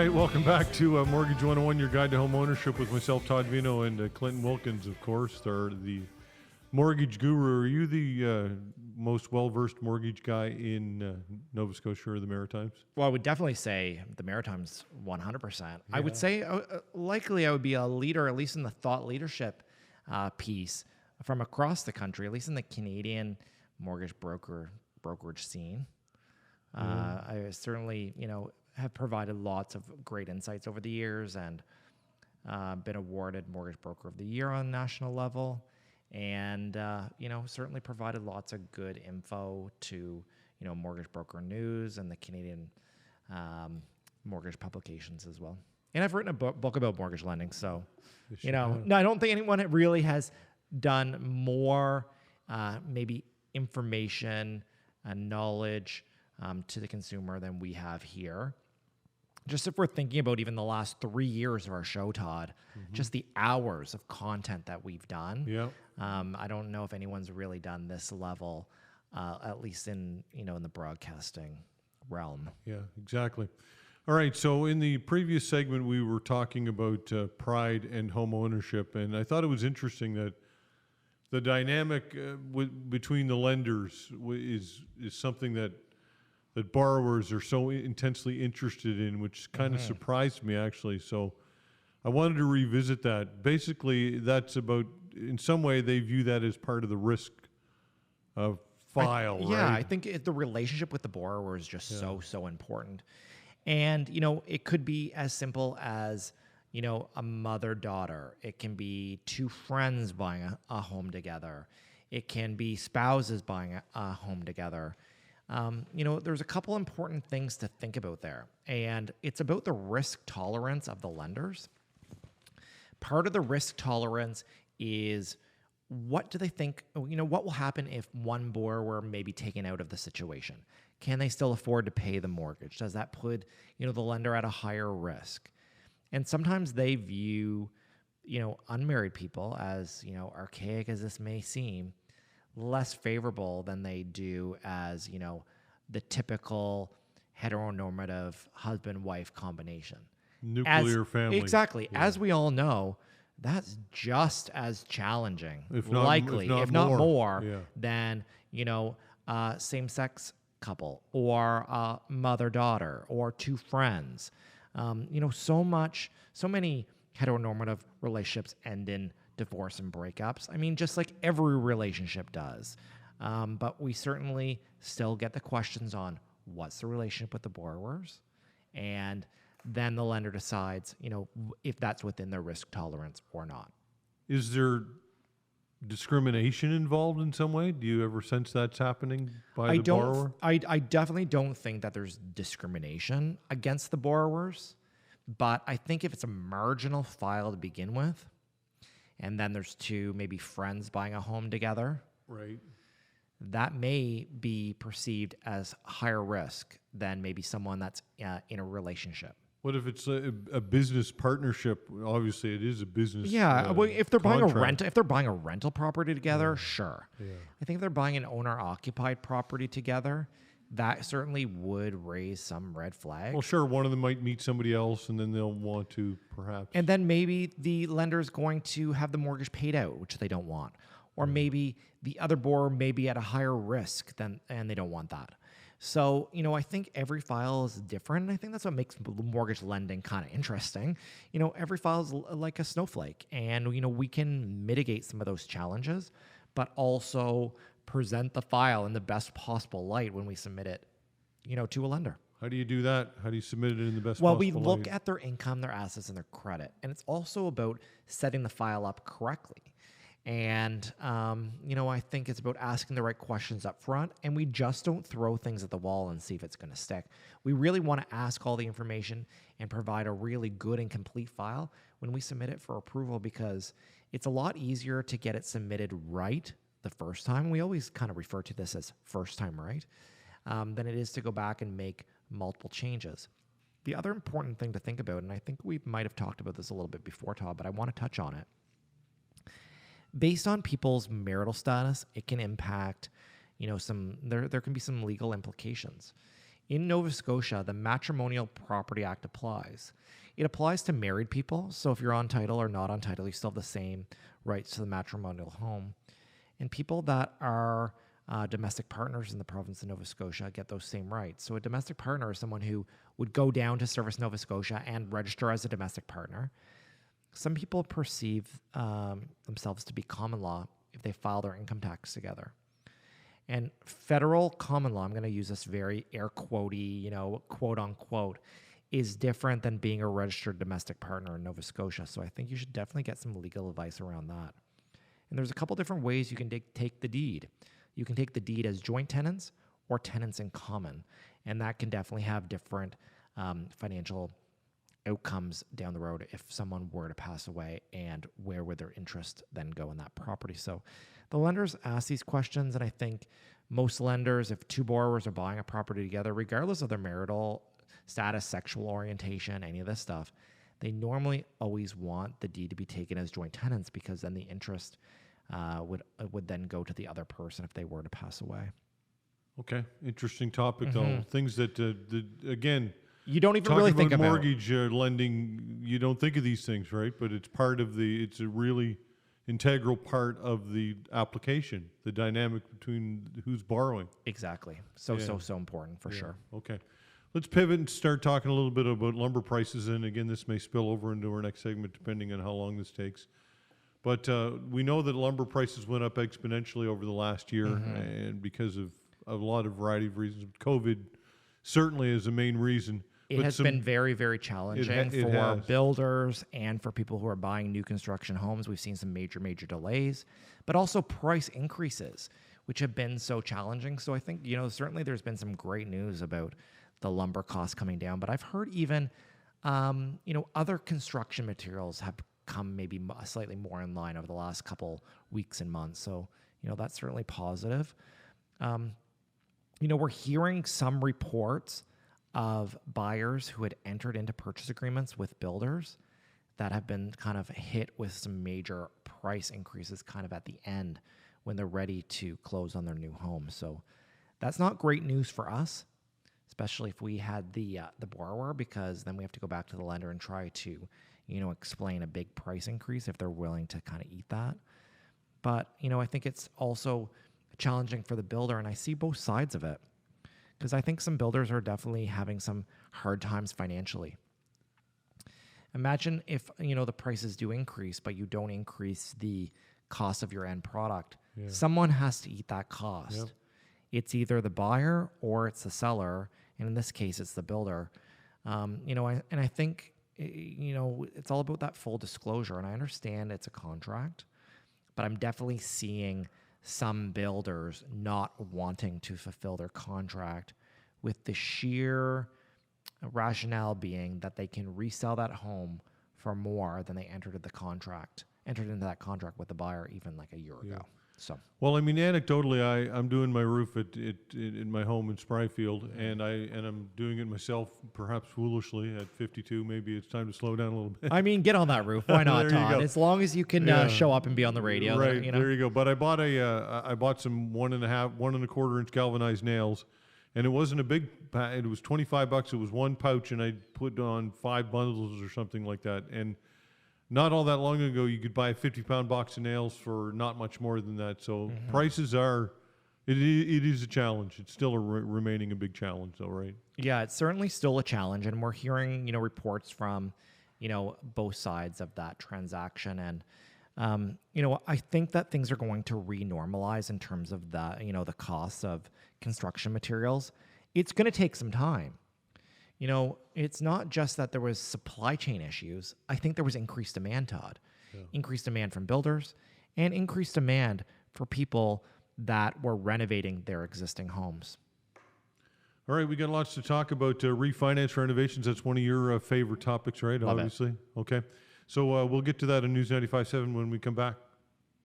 right, welcome back to Mortgage 101, your guide to home ownership with myself, Todd Veinotte, and Clinton Wilkins, of course. They're the mortgage guru. Are you the most well-versed mortgage guy in Nova Scotia or the Maritimes? Well, I would definitely say the Maritimes 100%. Yeah. I would say likely I would be a leader, at least in the thought leadership piece from across the country, at least in the Canadian mortgage brokerage scene. I certainly, have provided lots of great insights over the years and been awarded Mortgage Broker of the Year on national level. And, certainly provided lots of good info to, Mortgage Broker News and the Canadian mortgage publications as well. And I've written a book about mortgage lending. So, no, I don't think anyone really has done more maybe information and knowledge to the consumer than we have here. Just if we're thinking about even the last 3 years of our show, Todd, just the hours of content that we've done. Yeah. I don't know if anyone's really done this level, at least in the broadcasting realm. Yeah, exactly. All right, so in the previous segment, we were talking about pride and home ownership, and I thought it was interesting that the dynamic between the lenders is something that borrowers are so intensely interested in, which kind of surprised me, actually. So I wanted to revisit that. Basically, that's about, in some way, they view that as part of the risk file, right? Yeah, I think the relationship with the borrower is just so important. And, it could be as simple as, a mother-daughter. It can be two friends buying a home together. It can be spouses buying a home together. There's a couple important things to think about there, and it's about the risk tolerance of the lenders. Part of the risk tolerance is what do they think, what will happen if one borrower may be taken out of the situation? Can they still afford to pay the mortgage? Does that put, the lender at a higher risk? And sometimes they view, unmarried people, as, archaic as this may seem, less favorable than they do as, the typical heteronormative husband-wife combination. Nuclear family. Exactly. Yeah. As we all know, that's just as challenging, if not more yeah. than, same-sex couple or mother-daughter or two friends. So many heteronormative relationships end in divorce and breakups. I mean, just like every relationship does. But we certainly still get the questions on what's the relationship with the borrowers, and then the lender decides, if that's within their risk tolerance or not. Is there discrimination involved in some way? Do you ever sense that's happening by the borrower? I definitely don't think that there's discrimination against the borrowers, but I think if it's a marginal file to begin with, and then there's two maybe friends buying a home together, right, that may be perceived as higher risk than maybe someone that's in a relationship. What if it's a business partnership? Obviously, it is a business. Yeah, well, if they're contract. buying a rental property together, sure. Yeah. I think if they're buying an owner-occupied property together, that certainly would raise some red flags. Well, sure, one of them might meet somebody else, and then they'll want to perhaps. And then maybe the lender's going to have the mortgage paid out, which they don't want. Or maybe the other borrower may be at a higher risk and they don't want that. So, I think every file is different. And I think that's what makes mortgage lending kind of interesting. Every file is like a snowflake. And, we can mitigate some of those challenges, but also present the file in the best possible light when we submit it, to a lender. How do you do that? How do you submit it in the best Well, possible we look light? at their income, their assets, and their credit. And it's also about setting the file up correctly. And, I think it's about asking the right questions up front, and we just don't throw things at the wall and see if it's going to stick. We really want to ask all the information and provide a really good and complete file when we submit it for approval, because it's a lot easier to get it submitted right the first time. We always kind of refer to this as first time right, than it is to go back and make multiple changes. The other important thing to think about, and I think we might have talked about this a little bit before, Todd, but I want to touch on it. Based on people's marital status, it can impact, there can be some legal implications. In Nova Scotia, the Matrimonial Property Act applies. It applies to married people, so if you're on title or not on title, you still have the same rights to the matrimonial home. And people that are domestic partners in the province of Nova Scotia get those same rights. So a domestic partner is someone who would go down to Service Nova Scotia and register as a domestic partner. Some people perceive themselves to be common law if they file their income tax together. And federal common law, I'm going to use this very air quotey, quote unquote, is different than being a registered domestic partner in Nova Scotia. So I think you should definitely get some legal advice around that. And there's a couple different ways you can take the deed. You can take the deed as joint tenants or tenants in common. And that can definitely have different financial outcomes down the road if someone were to pass away, and where would their interest then go in that property. So the lenders ask these questions, and I think most lenders, if two borrowers are buying a property together, regardless of their marital status, sexual orientation, any of this stuff, they normally always want the deed to be taken as joint tenants, because then the interest would then go to the other person if they were to pass away. Okay, interesting topic though. Things that again, you don't even really think about mortgage lending. You don't think of these things, right? But it's part of it's a really integral part of the application, the dynamic between who's borrowing. Exactly. So important for sure. Okay. Let's pivot and start talking a little bit about lumber prices. And again, this may spill over into our next segment depending on how long this takes. But we know that lumber prices went up exponentially over the last year, and because of a lot of variety of reasons. COVID certainly is a main reason. It has been very, very challenging for builders and for people who are buying new construction homes. We've seen some major, major delays, but also price increases, which have been so challenging. So I think, certainly there's been some great news about the lumber costs coming down, but I've heard even, other construction materials have come maybe slightly more in line over the last couple weeks and months. So, that's certainly positive. We're hearing some reports of buyers who had entered into purchase agreements with builders that have been kind of hit with some major price increases kind of at the end when they're ready to close on their new home. So that's not great news for us, especially if we had the borrower, because then we have to go back to the lender and try to, explain a big price increase if they're willing to kind of eat that. But, I think it's also challenging for the builder, and I see both sides of it, because I think some builders are definitely having some hard times financially. Imagine if, the prices do increase, but you don't increase the cost of your end product. Yeah. Someone has to eat that cost. Yep. It's either the buyer or it's the seller, and in this case, it's the builder. I think, it's all about that full disclosure, and I understand it's a contract, but I'm definitely seeing some builders not wanting to fulfill their contract, with the sheer rationale being that they can resell that home for more than they entered into that contract with the buyer even like a year ago. So, well, anecdotally, I'm doing my roof in my home in Spryfield, and I'm doing it myself, perhaps foolishly at 52. Maybe it's time to slow down a little bit. Get on that roof. Why not, Todd? As long as you can show up and be on the radio. Right, there you go. But I bought some 1.25 inch galvanized nails, and it wasn't a big. It was $25. It was one pouch, and I put on 5 bundles or something like that, and not all that long ago, you could buy a 50-pound box of nails for not much more than that. So prices are, it is a challenge. It's still remaining a big challenge, though, right? Yeah, it's certainly still a challenge, and we're hearing, reports from, both sides of that transaction. And, I think that things are going to re-normalize in terms of the, the costs of construction materials. It's going to take some time. It's not just that there was supply chain issues. I think there was increased demand, Todd. Yeah. Increased demand from builders and increased demand for people that were renovating their existing homes. All right, we got lots to talk about. Refinance renovations, that's one of your favorite topics, right? Love Obviously. It. Okay. So we'll get to that on News 95.7 when we come back.